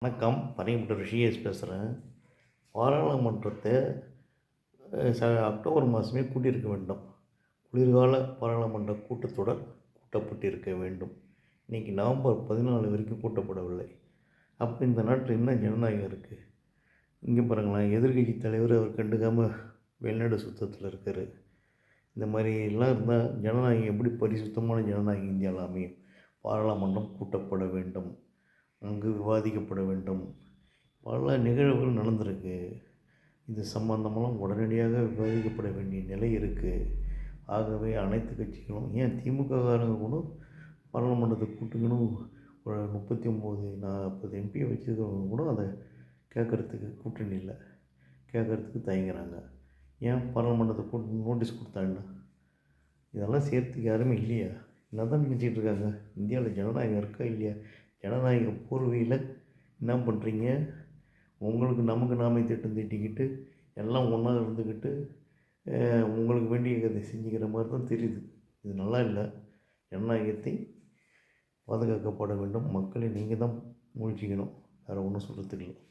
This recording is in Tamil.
வணக்கம். பனிமுட்ட ரிஷிகேஷ் பேசுகிறேன். பாராளுமன்றத்தை அக்டோபர் மாதமே கூட்டியிருக்க வேண்டும். குளிர்கால பாராளுமன்ற கூட்டத்தொடர் கூட்டப்பட்டிருக்க வேண்டும். இன்றைக்கி நவம்பர் 14 வரைக்கும் கூட்டப்படவில்லை. அப்போ இந்த நாட்டில் என்ன ஜனநாயகம் இருக்குது? இங்கே பாருங்களேன், எதிர்கட்சி தலைவர் அவர் கண்டுக்காமல் வெளிநாடு சுத்தத்தில் இருக்கார். இந்த மாதிரி எல்லாம் இருந்தால் ஜனநாயகம் எப்படி பரிசுத்தமான ஜனநாயகம் இந்தியாவில் அமையும்? பாராளுமன்றம் கூட்டப்பட வேண்டும், அங்கு விவாதிக்கப்பட வேண்டும். பல நிகழ்வுகள் நடந்திருக்கு. இது சம்பந்தமெல்லாம் உடனடியாக விவாதிக்கப்பட வேண்டிய நிலை இருக்குது. ஆகவே அனைத்து கட்சிகளும், ஏன் திமுககாரங்க கூட பாராளுமன்றத்தை கூட்டுக்கணும், ஒரு 39 40 எம்பியை வச்சுருக்கவங்க கூட அதை கேட்குறதுக்கு கூட்டணி இல்லை, கேட்குறதுக்கு தயங்குறாங்க. ஏன் பாராளுமன்றத்தை கூட்டு நோட்டீஸ் கொடுத்தாங்கன்னா இதெல்லாம் சேர்த்துக்கு யாருமே இல்லையா? என்ன தான் நினச்சிட்டு இருக்காங்க? இந்தியாவில் ஜனநாயகம் இருக்கா இல்லையா? ஜனநாயக போர்வையில் என்ன பண்ணுறீங்க? உங்களுக்கு நமக்கு நாமே திட்டம் தீட்டிக்கிட்டு எல்லாம் ஒன்றா இருந்துக்கிட்டு உங்களுக்கு வேண்டிய அதை செஞ்சுக்கிற மாதிரி தான் தெரியுது. இது நல்லா இல்லை. ஜனநாயகத்தை பாதுகாக்கப்பட வேண்டும். மக்களை நீங்கள் தான் முழிச்சிக்கணும். வேறு ஒன்றும் சொல்கிறதுக்கு இல்லை.